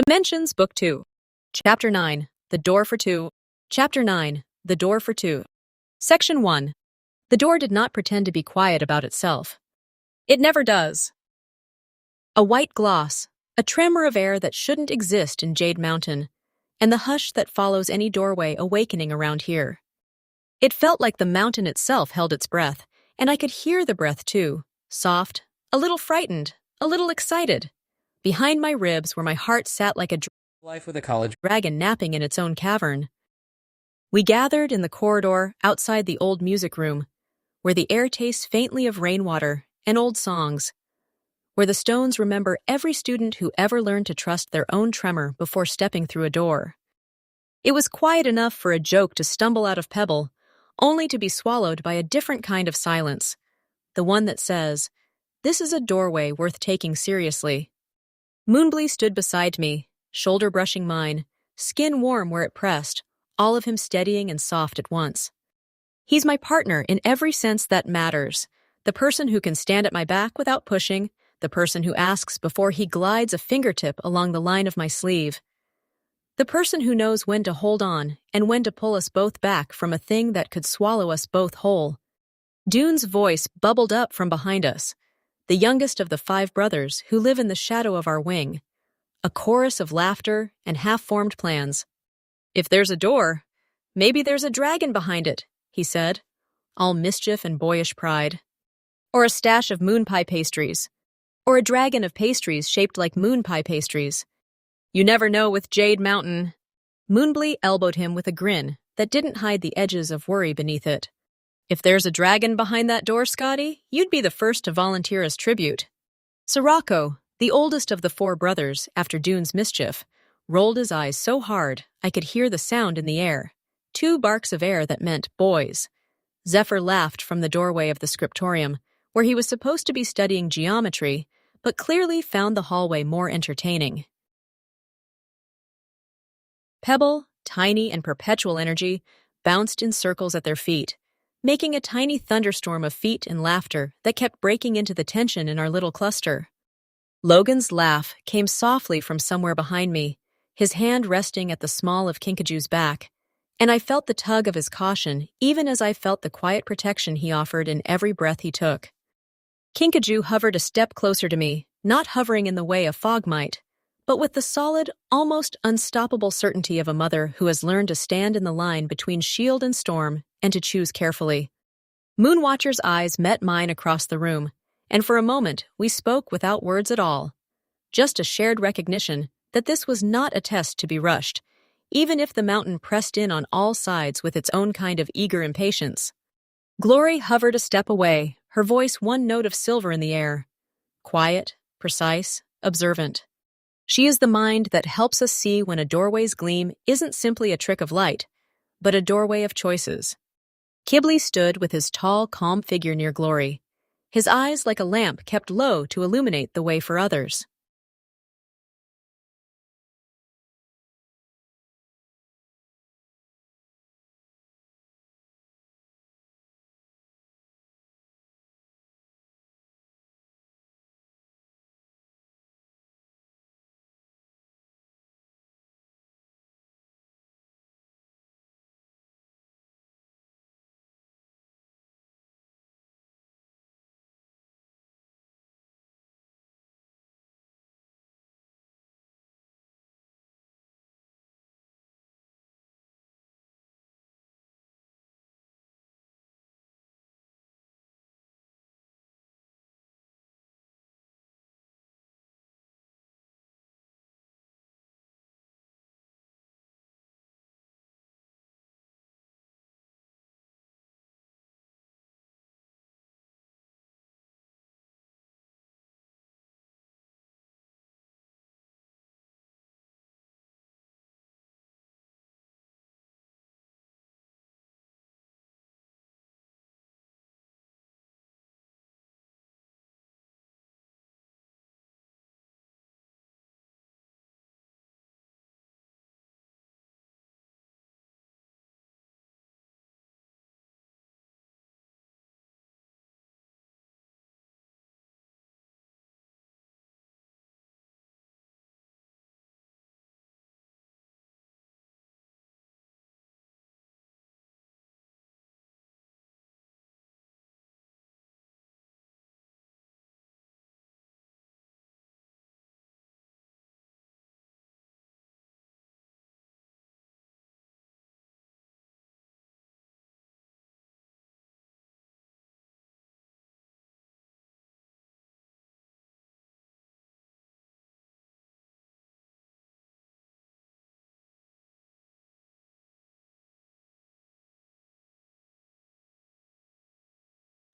Dimensions, Book 2. Chapter 9, The Door for Two. Chapter 9, The Door for Two. Section 1. The door did not pretend to be quiet about itself. It never does. A white gloss, a tremor of air that shouldn't exist in Jade Mountain, and the hush that follows any doorway awakening around here. It felt like the mountain itself held its breath, and I could hear the breath too, soft, a little frightened, a little excited. Behind my ribs where my heart sat like a Life with a college dragon napping in its own cavern. We gathered in the corridor outside the old music room, where the air tastes faintly of rainwater and old songs, where the stones remember every student who ever learned to trust their own tremor before stepping through a door. It was quiet enough for a joke to stumble out of Pebble, only to be swallowed by a different kind of silence, the one that says, "This is a doorway worth taking seriously." Moonblee stood beside me, shoulder brushing mine, skin warm where it pressed, all of him steadying and soft at once. He's my partner in every sense that matters, the person who can stand at my back without pushing, the person who asks before he glides a fingertip along the line of my sleeve, the person who knows when to hold on and when to pull us both back from a thing that could swallow us both whole. Dune's voice bubbled up from behind us, the youngest of the 5 brothers who live in the shadow of our wing, a chorus of laughter and half-formed plans. "If there's a door, maybe there's a dragon behind it," he said, all mischief and boyish pride. "Or a stash of moon pie pastries. Or a dragon of pastries shaped like moon pie pastries. You never know with Jade Mountain." Moonblee elbowed him with a grin that didn't hide the edges of worry beneath it. "If there's a dragon behind that door, Scotty, you'd be the first to volunteer as tribute." Sirocco, the oldest of the 4 brothers after Dune's mischief, rolled his eyes so hard I could hear the sound in the air, 2 barks of air that meant boys. Zephyr laughed from the doorway of the scriptorium, where he was supposed to be studying geometry, but clearly found the hallway more entertaining. Pebble, tiny and perpetual energy, bounced in circles at their feet, making a tiny thunderstorm of feet and laughter that kept breaking into the tension in our little cluster. Logan's laugh came softly from somewhere behind me, his hand resting at the small of Kinkaju's back, and I felt the tug of his caution even as I felt the quiet protection he offered in every breath he took. Kinkaju hovered a step closer to me, not hovering in the way a fog might, but with the solid, almost unstoppable certainty of a mother who has learned to stand in the line between shield and storm and to choose carefully. Moonwatcher's eyes met mine across the room, and for a moment we spoke without words at all. Just a shared recognition that this was not a test to be rushed, even if the mountain pressed in on all sides with its own kind of eager impatience. Glory hovered a step away, her voice one note of silver in the air. Quiet, precise, observant. She is the mind that helps us see when a doorway's gleam isn't simply a trick of light, but a doorway of choices. Kibley stood with his tall, calm figure near Glory, his eyes like a lamp kept low to illuminate the way for others.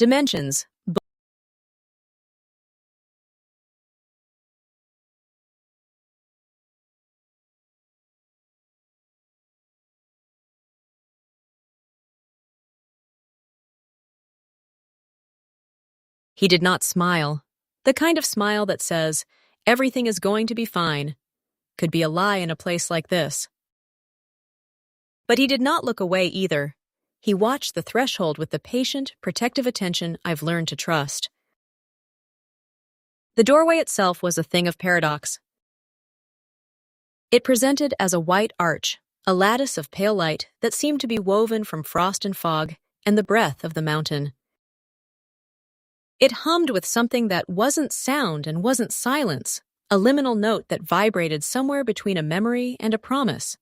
Dimensions. He did not smile. The kind of smile that says, everything is going to be fine, could be a lie in a place like this. But he did not look away either. He watched the threshold with the patient, protective attention I've learned to trust. The doorway itself was a thing of paradox. It presented as a white arch, a lattice of pale light that seemed to be woven from frost and fog and the breath of the mountain. It hummed with something that wasn't sound and wasn't silence, a liminal note that vibrated somewhere between a memory and a promise.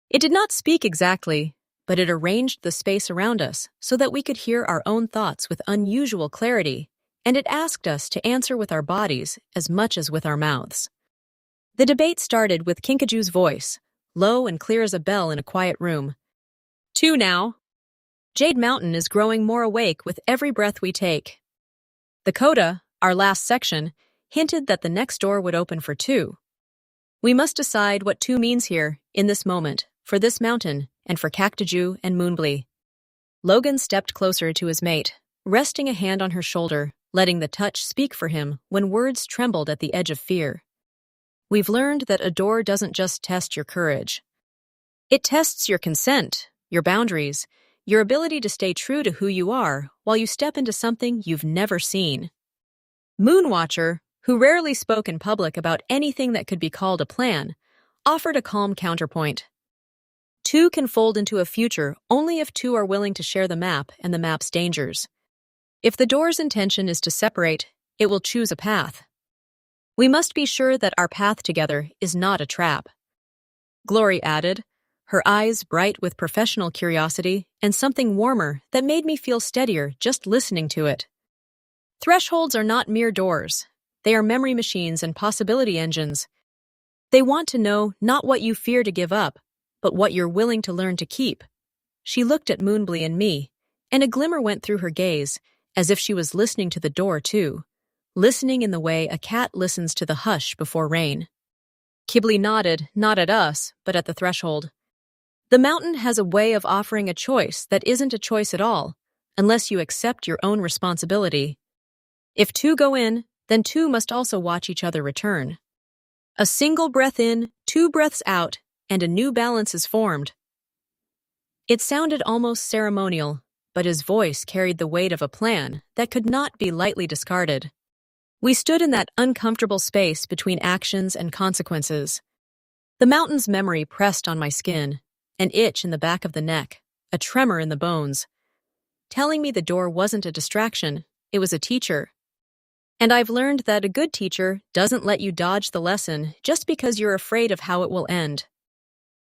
It did not speak exactly, but it arranged the space around us so that we could hear our own thoughts with unusual clarity, and it asked us to answer with our bodies as much as with our mouths. The debate started with Kinkaju's voice, low and clear as a bell in a quiet room. 2 now. Jade Mountain is growing more awake with every breath we take. The coda, our last section, hinted that the next door would open for 2. We must decide what 2 means here, in this moment, for this mountain, and for Cactiju and Moonblee. Logan stepped closer to his mate, resting a hand on her shoulder, letting the touch speak for him when words trembled at the edge of fear. We've learned that a door doesn't just test your courage. It tests your consent, your boundaries, your ability to stay true to who you are while you step into something you've never seen. Moonwatcher, who rarely spoke in public about anything that could be called a plan, offered a calm counterpoint. 2 can fold into a future only if 2 are willing to share the map and the map's dangers. If the door's intention is to separate, it will choose a path. We must be sure that our path together is not a trap. Glory added, her eyes bright with professional curiosity and something warmer that made me feel steadier just listening to it. Thresholds are not mere doors. They are memory machines and possibility engines. They want to know not what you fear to give up, but what you're willing to learn to keep. She looked at Moonblee and me, and a glimmer went through her gaze, as if she was listening to the door too, listening in the way a cat listens to the hush before rain. Kibbley nodded, not at us, but at the threshold. The mountain has a way of offering a choice that isn't a choice at all, unless you accept your own responsibility. If 2 go in, then 2 must also watch each other return. A single breath in, 2 breaths out, and a new balance is formed. It sounded almost ceremonial, but his voice carried the weight of a plan that could not be lightly discarded. We stood in that uncomfortable space between actions and consequences. The mountain's memory pressed on my skin, an itch in the back of the neck, a tremor in the bones, telling me the door wasn't a distraction, it was a teacher. And I've learned that a good teacher doesn't let you dodge the lesson just because you're afraid of how it will end.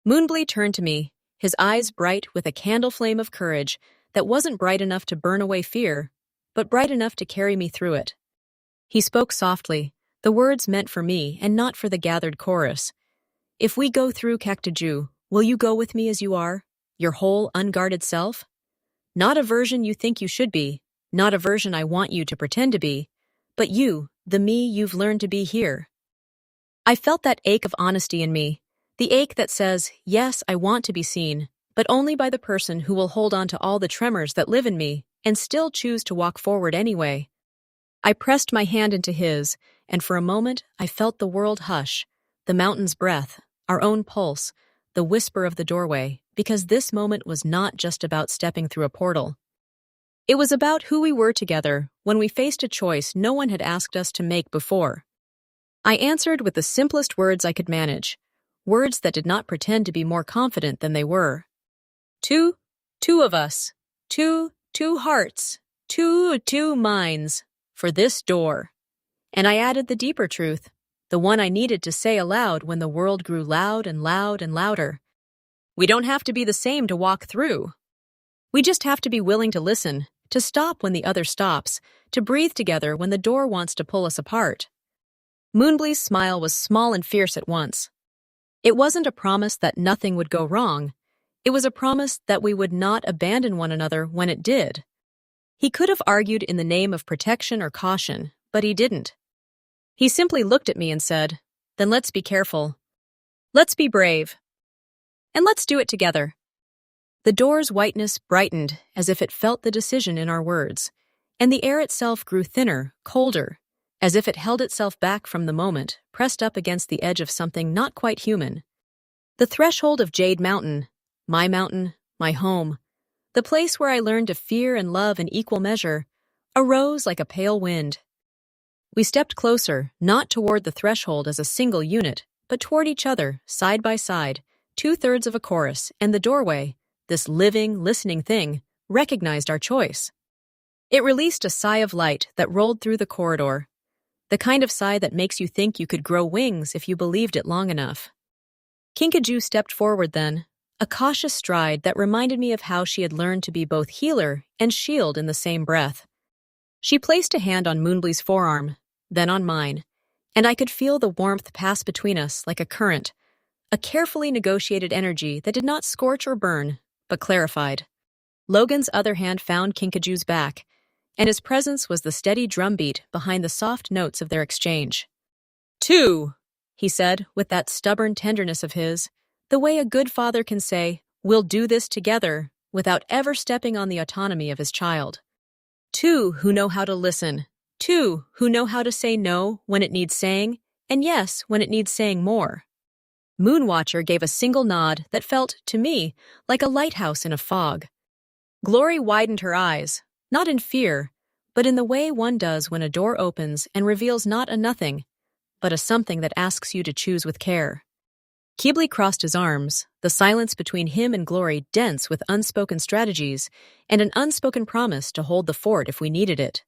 Moonblee turned to me, his eyes bright with a candle flame of courage that wasn't bright enough to burn away fear, but bright enough to carry me through it. He spoke softly, the words meant for me and not for the gathered chorus. If we go through Cactiju, will you go with me as you are, your whole unguarded self? Not a version you think you should be, not a version I want you to pretend to be, but you, the me you've learned to be here. I felt that ache of honesty in me, the ache that says, yes, I want to be seen, but only by the person who will hold on to all the tremors that live in me and still choose to walk forward anyway. I pressed my hand into his, and for a moment I felt the world hush, the mountain's breath, our own pulse, the whisper of the doorway, because this moment was not just about stepping through a portal. It was about who we were together when we faced a choice no one had asked us to make before. I answered with the simplest words I could manage, words that did not pretend to be more confident than they were. 2 of us, 2 hearts, 2 minds, for this door. And I added the deeper truth, the one I needed to say aloud when the world grew loud and loud and louder. We don't have to be the same to walk through. We just have to be willing to listen, to stop when the other stops, to breathe together when the door wants to pull us apart. Moonblee's smile was small and fierce at once. It wasn't a promise that nothing would go wrong. It was a promise that we would not abandon one another when it did. He could have argued in the name of protection or caution, but he didn't. He simply looked at me and said, "Then let's be careful. Let's be brave. And let's do it together." The door's whiteness brightened as if it felt the decision in our words, and the air itself grew thinner, colder, as if it held itself back from the moment, pressed up against the edge of something not quite human. The threshold of Jade Mountain, my home, the place where I learned to fear and love in equal measure, arose like a pale wind. We stepped closer, not toward the threshold as a single unit, but toward each other, side by side, 2/3 of a chorus, and the doorway, this living, listening thing, recognized our choice. It released a sigh of light that rolled through the corridor, the kind of sigh that makes you think you could grow wings if you believed it long enough. Kinkajou stepped forward then, a cautious stride that reminded me of how she had learned to be both healer and shield in the same breath. She placed a hand on Moonblee's forearm, then on mine, and I could feel the warmth pass between us like a current, a carefully negotiated energy that did not scorch or burn, but clarified. Logan's other hand found Kinkajou's back, and his presence was the steady drumbeat behind the soft notes of their exchange. "Two," he said, with that stubborn tenderness of his, the way a good father can say, "We'll do this together," without ever stepping on the autonomy of his child. Two who know how to listen. Two who know how to say no when it needs saying, and yes when it needs saying more. Moonwatcher gave a single nod that felt, to me, like a lighthouse in a fog. Glory widened her eyes, not in fear, but in the way one does when a door opens and reveals not a nothing, but a something that asks you to choose with care. Keebly crossed his arms, the silence between him and Glory dense with unspoken strategies and an unspoken promise to hold the fort if we needed it.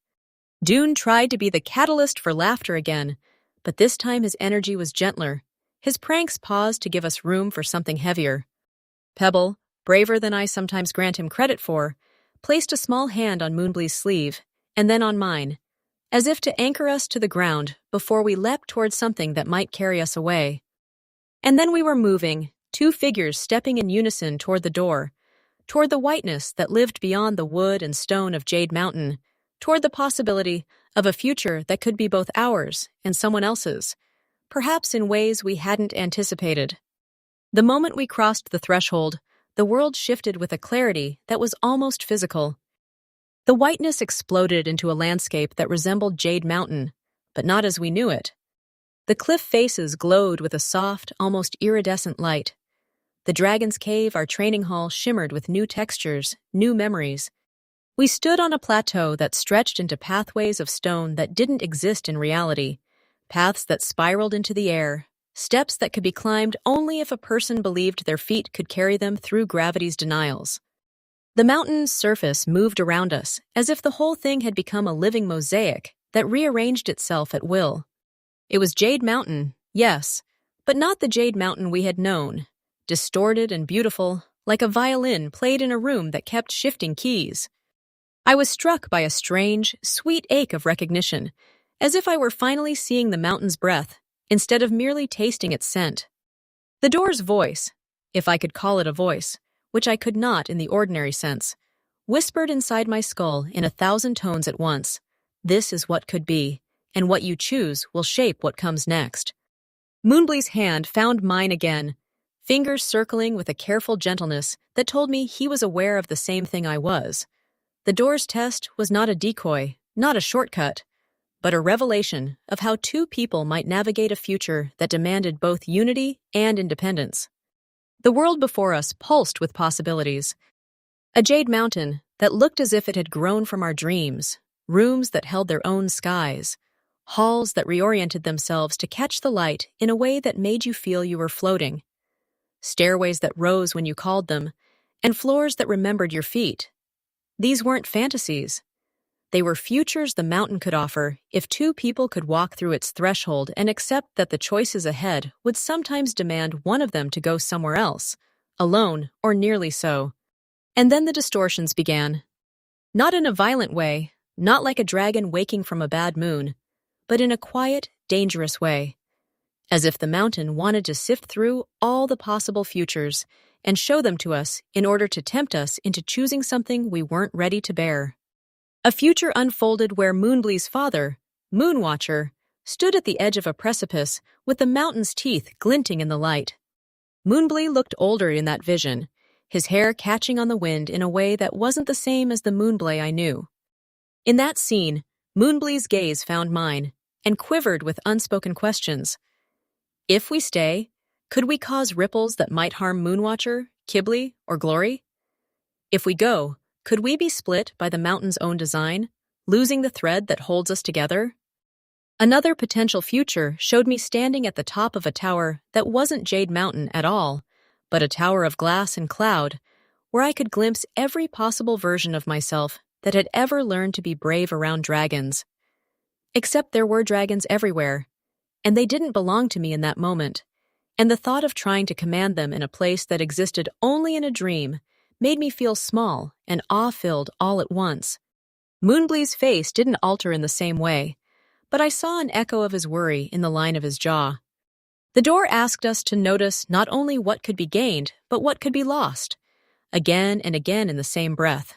Dune tried to be the catalyst for laughter again, but this time his energy was gentler. His pranks paused to give us room for something heavier. Pebble, braver than I sometimes grant him credit for, placed a small hand on Moonblee's sleeve, and then on mine, as if to anchor us to the ground before we leapt towards something that might carry us away. And then we were moving, two figures stepping in unison toward the door, toward the whiteness that lived beyond the wood and stone of Jade Mountain, toward the possibility of a future that could be both ours and someone else's, perhaps in ways we hadn't anticipated. The moment we crossed the threshold, the world shifted with a clarity that was almost physical. The whiteness exploded into a landscape that resembled Jade Mountain, but not as we knew it. The cliff faces glowed with a soft, almost iridescent light. The Dragon's Cave, our training hall, shimmered with new textures, new memories. We stood on a plateau that stretched into pathways of stone that didn't exist in reality, paths that spiraled into the air, steps that could be climbed only if a person believed their feet could carry them through gravity's denials. The mountain's surface moved around us, as if the whole thing had become a living mosaic that rearranged itself at will. It was Jade Mountain, yes, but not the Jade Mountain we had known, distorted and beautiful, like a violin played in a room that kept shifting keys. I was struck by a strange, sweet ache of recognition, as if I were finally seeing the mountain's breath, instead of merely tasting its scent. The door's voice, if I could call it a voice, which I could not in the ordinary sense, whispered inside my skull in 1,000 tones at once. This is what could be, and what you choose will shape what comes next. Moonblee's hand found mine again, fingers circling with a careful gentleness that told me he was aware of the same thing I was. The door's test was not a decoy, not a shortcut, but a revelation of how two people might navigate a future that demanded both unity and independence. The world before us pulsed with possibilities. A Jade Mountain that looked as if it had grown from our dreams, rooms that held their own skies, halls that reoriented themselves to catch the light in a way that made you feel you were floating, stairways that rose when you called them, and floors that remembered your feet. These weren't fantasies. They were futures the mountain could offer if two people could walk through its threshold and accept that the choices ahead would sometimes demand one of them to go somewhere else, alone or nearly so. And then the distortions began. Not in a violent way, not like a dragon waking from a bad moon, but in a quiet, dangerous way, as if the mountain wanted to sift through all the possible futures and show them to us in order to tempt us into choosing something we weren't ready to bear. A future unfolded where Moonblee's father, Moonwatcher, stood at the edge of a precipice with the mountain's teeth glinting in the light. Moonblee looked older in that vision, his hair catching on the wind in a way that wasn't the same as the Moonblee I knew. In that scene, Moonblee's gaze found mine and quivered with unspoken questions. If we stay, could we cause ripples that might harm Moonwatcher, Kibble, or Glory? If we go, could we be split by the mountain's own design, losing the thread that holds us together? Another potential future showed me standing at the top of a tower that wasn't Jade Mountain at all, but a tower of glass and cloud, where I could glimpse every possible version of myself that had ever learned to be brave around dragons. Except there were dragons everywhere, and they didn't belong to me in that moment, and the thought of trying to command them in a place that existed only in a dream made me feel small and awe-filled all at once. Moonblee's face didn't alter in the same way, but I saw an echo of his worry in the line of his jaw. The door asked us to notice not only what could be gained, but what could be lost, again and again in the same breath.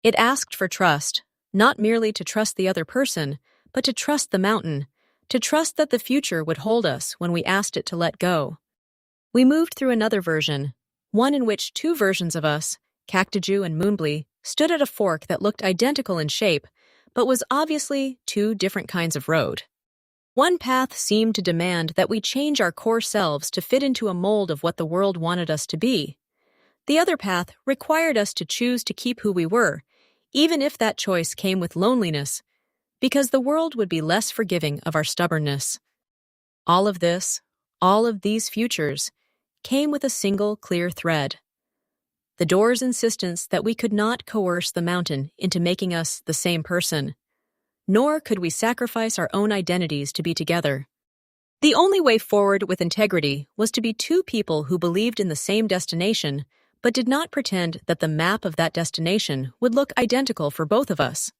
It asked for trust, not merely to trust the other person, but to trust the mountain, to trust that the future would hold us when we asked it to let go. We moved through another version, one in which two versions of us, Cactuju and Moonblee, stood at a fork that looked identical in shape, but was obviously two different kinds of road. One path seemed to demand that we change our core selves to fit into a mold of what the world wanted us to be. The other path required us to choose to keep who we were, even if that choice came with loneliness, because the world would be less forgiving of our stubbornness. All of this, all of these futures, came with a single clear thread. The door's insistence that we could not coerce the mountain into making us the same person, nor could we sacrifice our own identities to be together. The only way forward with integrity was to be two people who believed in the same destination, but did not pretend that the map of that destination would look identical for both of us.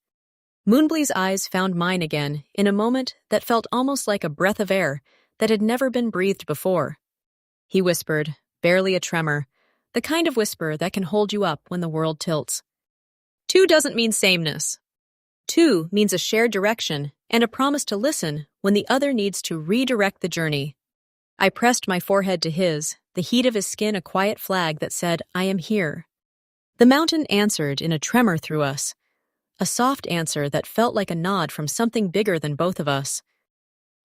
Moonblee's eyes found mine again in a moment that felt almost like a breath of air that had never been breathed before. He whispered, barely a tremor, the kind of whisper that can hold you up when the world tilts. Two doesn't mean sameness. Two means a shared direction and a promise to listen when the other needs to redirect the journey. I pressed my forehead to his, the heat of his skin a quiet flag that said, I am here. The mountain answered in a tremor through us, a soft answer that felt like a nod from something bigger than both of us.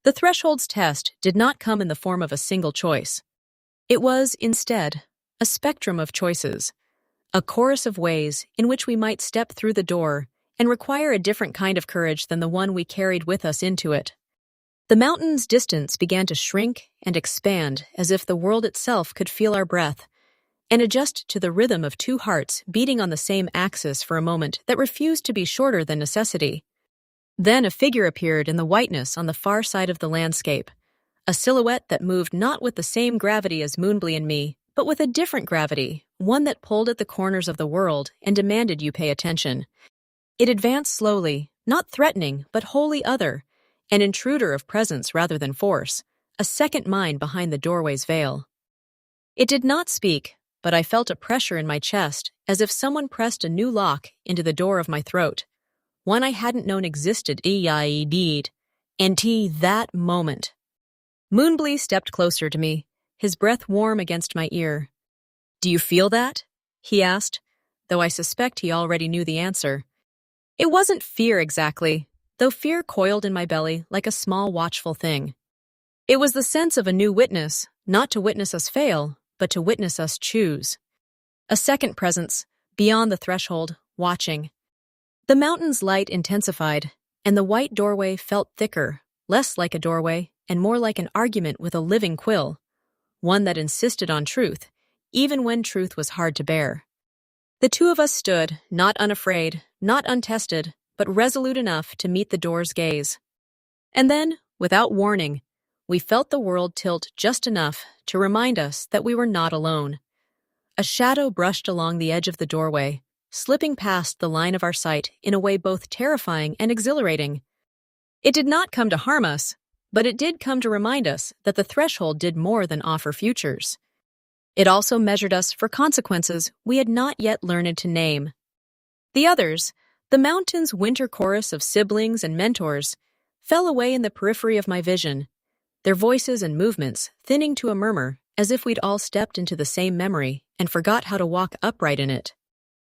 The threshold's test did not come in the form of a single choice. It was, instead, a spectrum of choices, a chorus of ways in which we might step through the door and require a different kind of courage than the one we carried with us into it. The mountain's distance began to shrink and expand as if the world itself could feel our breath and adjust to the rhythm of two hearts beating on the same axis for a moment that refused to be shorter than necessity. Then a figure appeared in the whiteness on the far side of the landscape, a silhouette that moved not with the same gravity as Moonblee and me, but with a different gravity, one that pulled at the corners of the world and demanded you pay attention. It advanced slowly, not threatening, but wholly other, an intruder of presence rather than force, a second mind behind the doorway's veil. It did not speak, but I felt a pressure in my chest, as if someone pressed a new lock into the door of my throat, one I hadn't known existed indeed, until that moment. Moonblee stepped closer to me, his breath warm against my ear. Do you feel that? He asked, though I suspect he already knew the answer. It wasn't fear exactly, though fear coiled in my belly like a small watchful thing. It was the sense of a new witness, not to witness us fail, but to witness us choose. A second presence, beyond the threshold, watching. The mountain's light intensified, and the white doorway felt thicker, less like a doorway, and more like an argument with a living quill, one that insisted on truth, even when truth was hard to bear. The two of us stood, not unafraid, not untested, but resolute enough to meet the door's gaze. And then, without warning, we felt the world tilt just enough to remind us that we were not alone. A shadow brushed along the edge of the doorway, slipping past the line of our sight in a way both terrifying and exhilarating. It did not come to harm us, but it did come to remind us that the threshold did more than offer futures. It also measured us for consequences we had not yet learned to name. The others, The mountain's winter chorus of siblings and mentors fell away in the periphery of my vision, their voices and movements thinning to a murmur as if we'd all stepped into the same memory and forgot how to walk upright in it.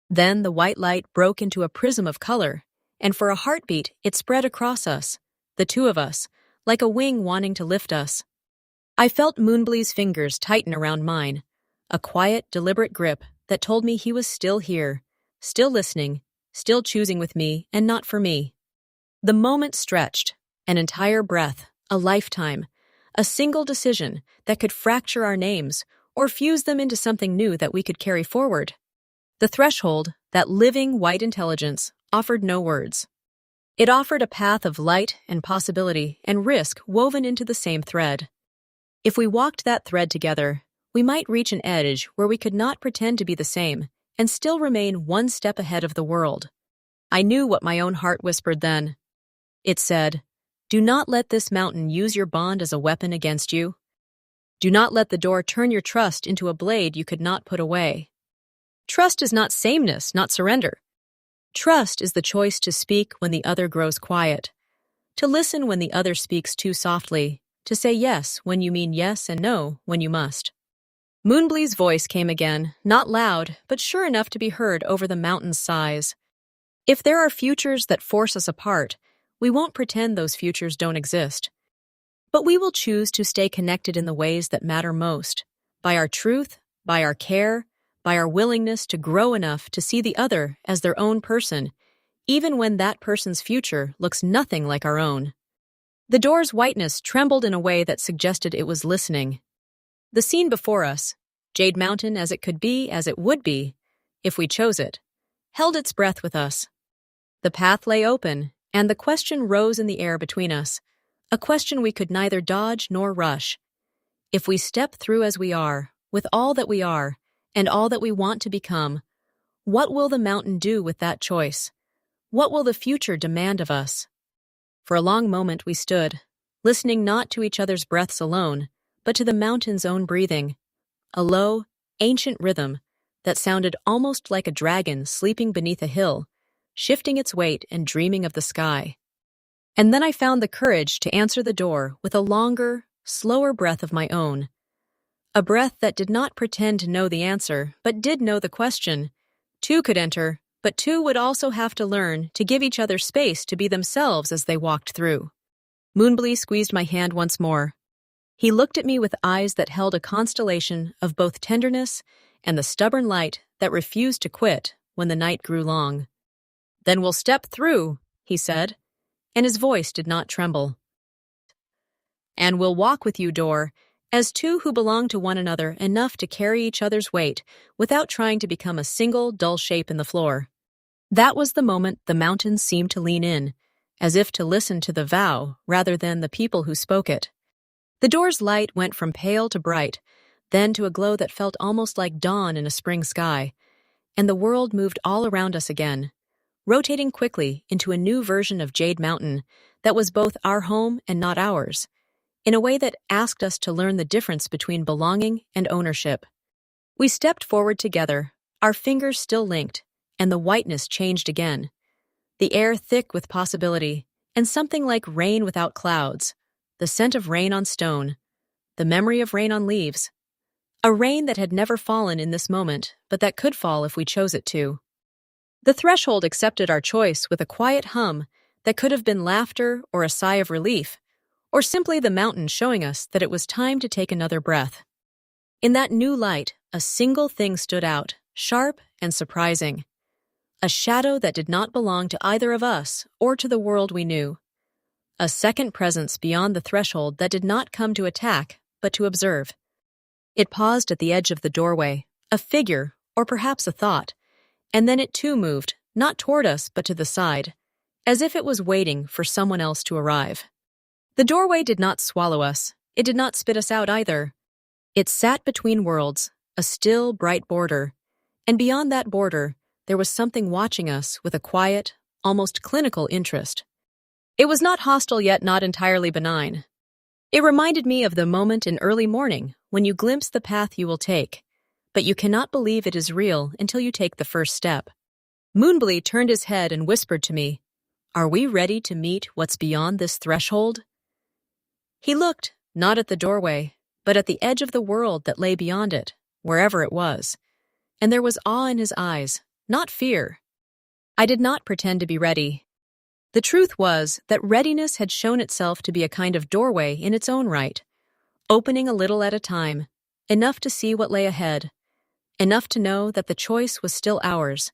Then the white light broke into a prism of color, and for a heartbeat it spread across us, the two of us, like a wing wanting to lift us. I felt Moonblee's fingers tighten around mine, a quiet, deliberate grip that told me he was still here, still listening, still choosing with me and not for me. The moment stretched, an entire breath, a lifetime, a single decision that could fracture our names or fuse them into something new that we could carry forward. The threshold, that living white intelligence, offered no words. It offered a path of light and possibility and risk woven into the same thread. If we walked that thread together, we might reach an edge where we could not pretend to be the same and still remain one step ahead of the world. I knew what my own heart whispered then. It said, "Do not let this mountain use your bond as a weapon against you. Do not let the door turn your trust into a blade you could not put away." Trust is not sameness, not surrender. Trust is the choice to speak when the other grows quiet, to listen when the other speaks too softly, to say yes when you mean yes and no when you must. Moonblee's voice came again, not loud, but sure enough to be heard over the mountain's sighs. If there are futures that force us apart, we won't pretend those futures don't exist. But we will choose to stay connected in the ways that matter most, by our truth, by our care, by our willingness to grow enough to see the other as their own person, even when that person's future looks nothing like our own. The door's whiteness trembled in a way that suggested it was listening. The scene before us, Jade Mountain as it could be, as it would be, if we chose it, held its breath with us. The path lay open, and the question rose in the air between us, a question we could neither dodge nor rush. If we step through as we are, with all that we are, and all that we want to become, what will the mountain do with that choice? What will the future demand of us? For a long moment we stood, listening not to each other's breaths alone, but to the mountain's own breathing, a low, ancient rhythm that sounded almost like a dragon sleeping beneath a hill, shifting its weight and dreaming of the sky. And then I found the courage to answer the door with a longer, slower breath of my own, a breath that did not pretend to know the answer, but did know the question. Two could enter, but two would also have to learn to give each other space to be themselves as they walked through. Moonblee squeezed my hand once more. He looked at me with eyes that held a constellation of both tenderness and the stubborn light that refused to quit when the night grew long. "Then we'll step through," he said, and his voice did not tremble. "And we'll walk with you, door, as two who belong to one another enough to carry each other's weight without trying to become a single, dull shape in the floor." That was the moment the mountains seemed to lean in, as if to listen to the vow rather than the people who spoke it. The door's light went from pale to bright, then to a glow that felt almost like dawn in a spring sky, and the world moved all around us again, rotating quickly into a new version of Jade Mountain that was both our home and not ours, in a way that asked us to learn the difference between belonging and ownership. We stepped forward together, our fingers still linked, and the whiteness changed again. The air thick with possibility, and something like rain without clouds, the scent of rain on stone, the memory of rain on leaves. A rain that had never fallen in this moment, but that could fall if we chose it to. The threshold accepted our choice with a quiet hum that could have been laughter or a sigh of relief, or simply the mountain showing us that it was time to take another breath. In that new light, a single thing stood out, sharp and surprising. A shadow that did not belong to either of us or to the world we knew. A second presence beyond the threshold that did not come to attack, but to observe. It paused at the edge of the doorway, a figure, or perhaps a thought, and then it too moved, not toward us but to the side, as if it was waiting for someone else to arrive. The doorway did not swallow us. It did not spit us out either. It sat between worlds, a still, bright border, and beyond that border, there was something watching us with a quiet, almost clinical interest. It was not hostile yet not entirely benign. It reminded me of the moment in early morning when you glimpse the path you will take, but you cannot believe it is real until you take the first step. Moonblee turned his head and whispered to me, "Are we ready to meet what's beyond this threshold?" He looked, not at the doorway, but at the edge of the world that lay beyond it, wherever it was. And there was awe in his eyes, not fear. I did not pretend to be ready. The truth was that readiness had shown itself to be a kind of doorway in its own right, opening a little at a time, enough to see what lay ahead, enough to know that the choice was still ours,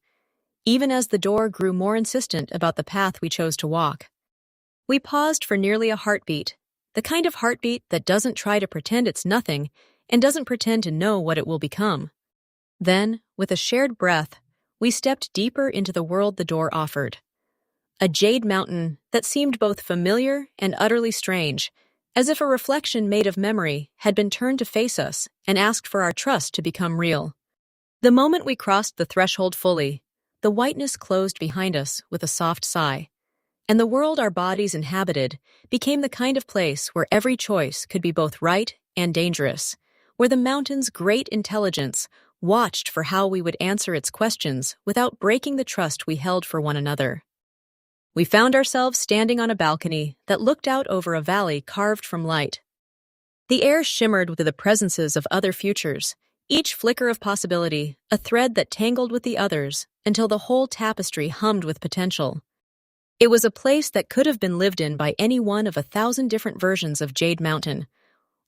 even as the door grew more insistent about the path we chose to walk. We paused for nearly a heartbeat, the kind of heartbeat that doesn't try to pretend it's nothing and doesn't pretend to know what it will become. Then, with a shared breath, we stepped deeper into the world the door offered. A jade mountain that seemed both familiar and utterly strange, as if a reflection made of memory had been turned to face us and asked for our trust to become real. The moment we crossed the threshold fully, the whiteness closed behind us with a soft sigh, and the world our bodies inhabited became the kind of place where every choice could be both right and dangerous, where the mountain's great intelligence watched for how we would answer its questions without breaking the trust we held for one another. We found ourselves standing on a balcony that looked out over a valley carved from light. The air shimmered with the presences of other futures, each flicker of possibility a thread that tangled with the others until the whole tapestry hummed with potential. It was a place that could have been lived in by any one of 1,000 different versions of Jade Mountain,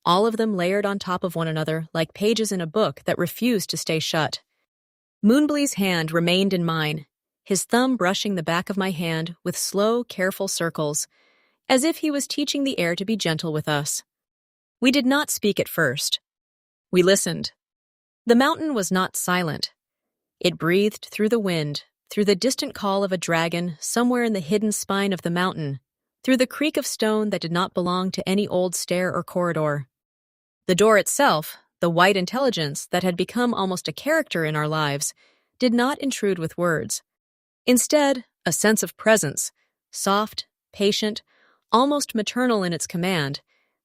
all of them layered on top of one another like pages in a book that refused to stay shut. Moonblee's hand remained in mine, his thumb brushing the back of my hand with slow, careful circles, as if he was teaching the air to be gentle with us. We did not speak at first. We listened. The mountain was not silent. It breathed through the wind, through the distant call of a dragon somewhere in the hidden spine of the mountain, through the creak of stone that did not belong to any old stair or corridor. The door itself, the white intelligence that had become almost a character in our lives, did not intrude with words. Instead, a sense of presence, soft, patient, almost maternal in its command,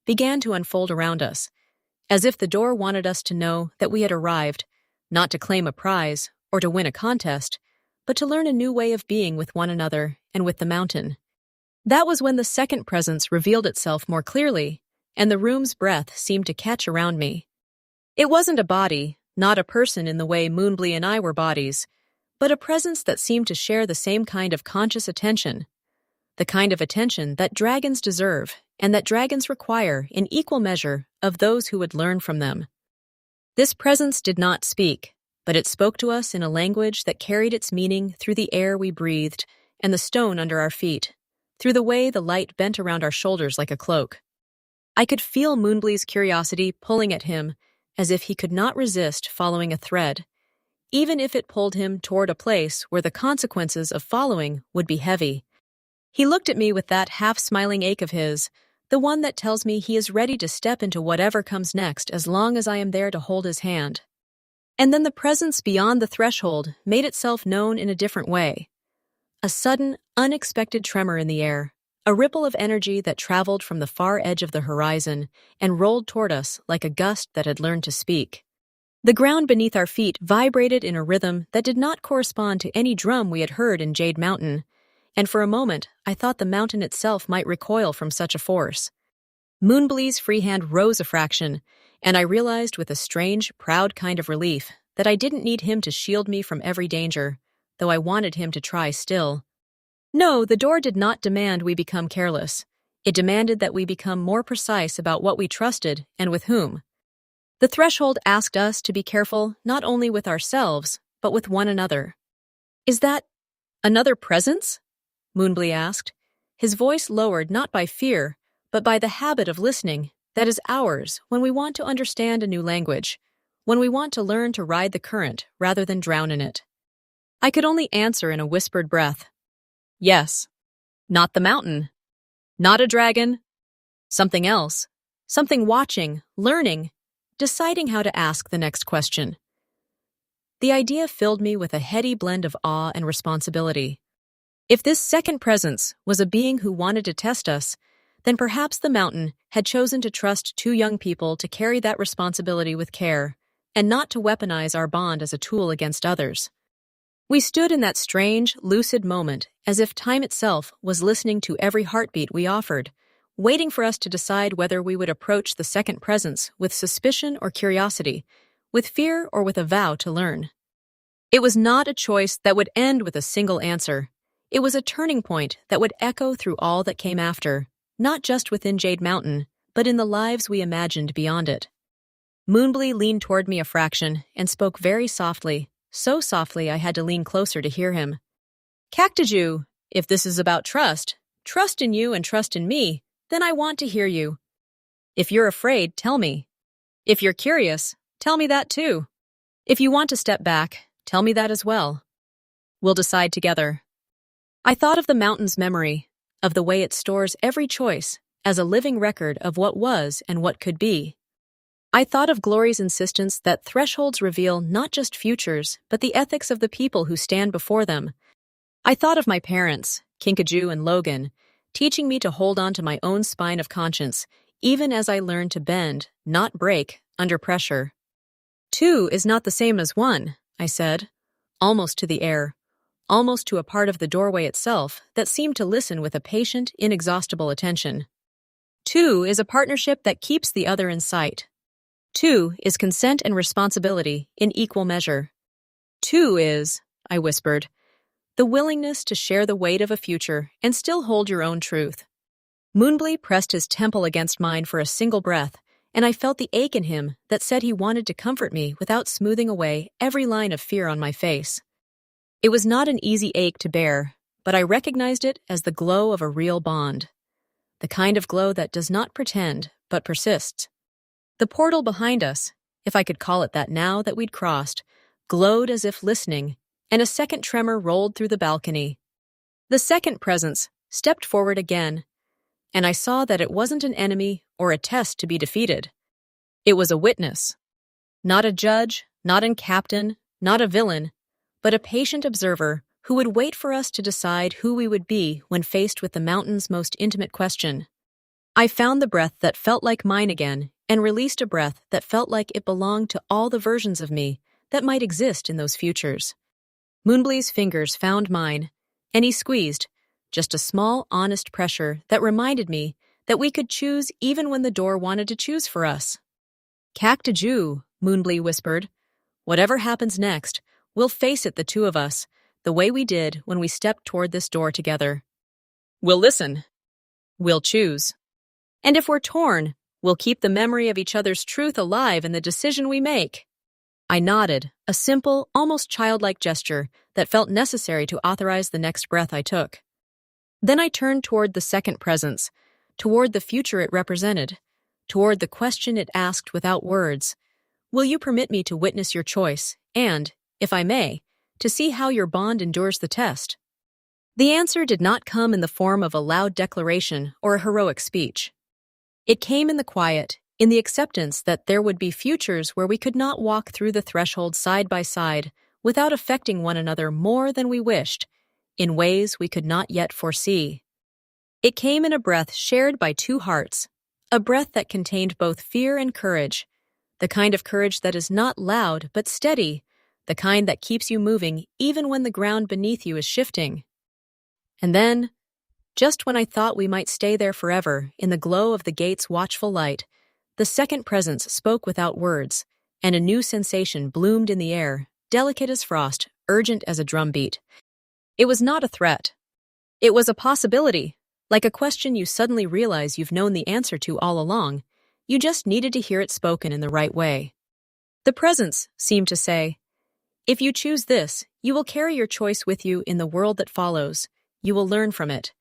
began to unfold around us, as if the door wanted us to know that we had arrived, not to claim a prize or to win a contest, but to learn a new way of being with one another and with the mountain. That was when the second presence revealed itself more clearly, and the room's breath seemed to catch around me. It wasn't a body, not a person in the way Moonblee and I were bodies, but a presence that seemed to share the same kind of conscious attention, the kind of attention that dragons deserve and that dragons require in equal measure of those who would learn from them. This presence did not speak, but it spoke to us in a language that carried its meaning through the air we breathed and the stone under our feet, through the way the light bent around our shoulders like a cloak. I could feel Moonblee's curiosity pulling at him as if he could not resist following a thread, even if it pulled him toward a place where the consequences of following would be heavy. He looked at me with that half-smiling ache of his, the one that tells me he is ready to step into whatever comes next as long as I am there to hold his hand. And then the presence beyond the threshold made itself known in a different way. A sudden, unexpected tremor in the air, a ripple of energy that traveled from the far edge of the horizon and rolled toward us like a gust that had learned to speak. The ground beneath our feet vibrated in a rhythm that did not correspond to any drum we had heard in Jade Mountain, and for a moment I thought the mountain itself might recoil from such a force. Moonblee's free hand rose a fraction, and I realized with a strange, proud kind of relief that I didn't need him to shield me from every danger, though I wanted him to try still. No, the door did not demand we become careless. It demanded that we become more precise about what we trusted and with whom. The threshold asked us to be careful not only with ourselves, but with one another. "Is that another presence?" Moonblee asked, his voice lowered not by fear, but by the habit of listening that is ours when we want to understand a new language, when we want to learn to ride the current rather than drown in it. I could only answer in a whispered breath. Yes. Not the mountain. Not a dragon. Something else. Something watching, learning, deciding how to ask the next question. The idea filled me with a heady blend of awe and responsibility. If this second presence was a being who wanted to test us, then perhaps the mountain had chosen to trust two young people to carry that responsibility with care, and not to weaponize our bond as a tool against others. We stood in that strange, lucid moment as if time itself was listening to every heartbeat we offered, waiting for us to decide whether we would approach the second presence with suspicion or curiosity, with fear or with a vow to learn. It was not a choice that would end with a single answer. It was a turning point that would echo through all that came after, not just within Jade Mountain, but in the lives we imagined beyond it. Moonblee leaned toward me a fraction and spoke very softly, so softly I had to lean closer to hear him. Pt2, if this is about trust in you and trust in me, then I want to hear you. If you're afraid, tell me. If you're curious, tell me that too. If you want to step back, tell me that as well. We'll decide together. I thought of the mountain's memory, of the way it stores every choice as a living record of what was and what could be. I thought of Glory's insistence that thresholds reveal not just futures, but the ethics of the people who stand before them. I thought of my parents, Kinkajou and Logan, teaching me to hold on to my own spine of conscience, even as I learned to bend, not break, under pressure. 2 is not the same as 1, I said, almost to the air, almost to a part of the doorway itself that seemed to listen with a patient, inexhaustible attention. 2 is a partnership that keeps the other in sight. 2 is consent and responsibility in equal measure. 2 is, I whispered, the willingness to share the weight of a future and still hold your own truth. Moonblee pressed his temple against mine for a single breath, and I felt the ache in him that said he wanted to comfort me without smoothing away every line of fear on my face. It was not an easy ache to bear, but I recognized it as the glow of a real bond. The kind of glow that does not pretend, but persists. The portal behind us, if I could call it that now that we'd crossed, glowed as if listening, and a second tremor rolled through the balcony. The second presence stepped forward again, and I saw that it wasn't an enemy or a test to be defeated. It was a witness. Not a judge, not a captain, not a villain, but a patient observer who would wait for us to decide who we would be when faced with the mountain's most intimate question. I found the breath that felt like mine again and released a breath that felt like it belonged to all the versions of me that might exist in those futures. Moonblee's fingers found mine, and he squeezed, just a small, honest pressure that reminded me that we could choose even when the door wanted to choose for us. Pt2, Moonblee whispered. Whatever happens next, we'll face it, the two of us, the way we did when we stepped toward this door together. We'll listen. We'll choose. And if we're torn, we'll keep the memory of each other's truth alive in the decision we make. I nodded, a simple, almost childlike gesture that felt necessary to authorize the next breath I took. Then I turned toward the second presence, toward the future it represented, toward the question it asked without words. Will you permit me to witness your choice and, if I may, to see how your bond endures the test? The answer did not come in the form of a loud declaration or a heroic speech. It came in the quiet, in the acceptance that there would be futures where we could not walk through the threshold side by side without affecting one another more than we wished, in ways we could not yet foresee. It came in a breath shared by two hearts, a breath that contained both fear and courage, the kind of courage that is not loud but steady, the kind that keeps you moving even when the ground beneath you is shifting. And then, just when I thought we might stay there forever in the glow of the gate's watchful light, the second presence spoke without words, and a new sensation bloomed in the air, delicate as frost, urgent as a drumbeat. It was not a threat. It was a possibility, like a question you suddenly realize you've known the answer to all along. You just needed to hear it spoken in the right way. The presence seemed to say, if you choose this, you will carry your choice with you in the world that follows. You will learn from it.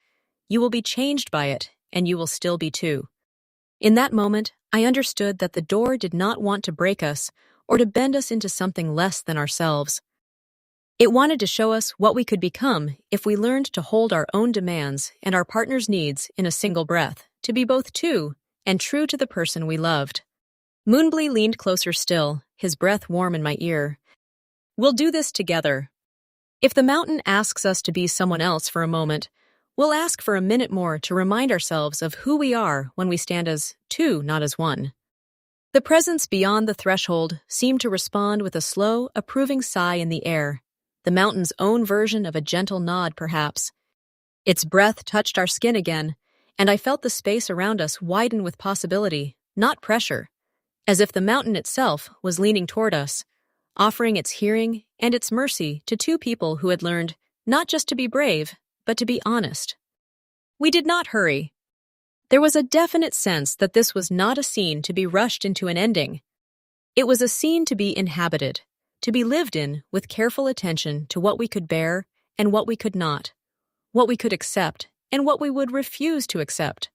You will be changed by it, and you will still be too. In that moment, I understood that the door did not want to break us or to bend us into something less than ourselves. It wanted to show us what we could become if we learned to hold our own demands and our partner's needs in a single breath, to be both two and true to the person we loved. Moonblee leaned closer still, his breath warm in my ear. We'll do this together. If the mountain asks us to be someone else for a moment, we'll ask for a minute more to remind ourselves of who we are when we stand as two, not as one. The presence beyond the threshold seemed to respond with a slow, approving sigh in the air, the mountain's own version of a gentle nod, perhaps. Its breath touched our skin again, and I felt the space around us widen with possibility, not pressure, as if the mountain itself was leaning toward us, offering its hearing and its mercy to two people who had learned not just to be brave, but to be honest. We did not hurry. There was a definite sense that this was not a scene to be rushed into an ending. It was a scene to be inhabited, to be lived in with careful attention to what we could bear and what we could not, what we could accept and what we would refuse to accept.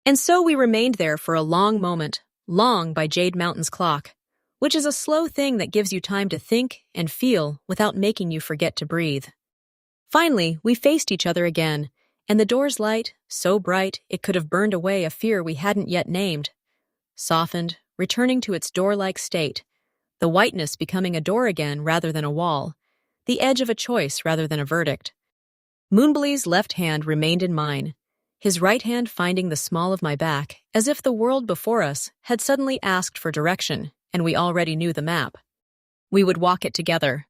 And so we remained there for a long moment, long by Jade Mountain's clock, which is a slow thing that gives you time to think and feel without making you forget to breathe. Finally, we faced each other again, and the door's light, so bright it could have burned away a fear we hadn't yet named, softened, returning to its door-like state, the whiteness becoming a door again rather than a wall, the edge of a choice rather than a verdict. Moonbelly's left hand remained in mine, his right hand finding the small of my back, as if the world before us had suddenly asked for direction, and we already knew the map. We would walk it together,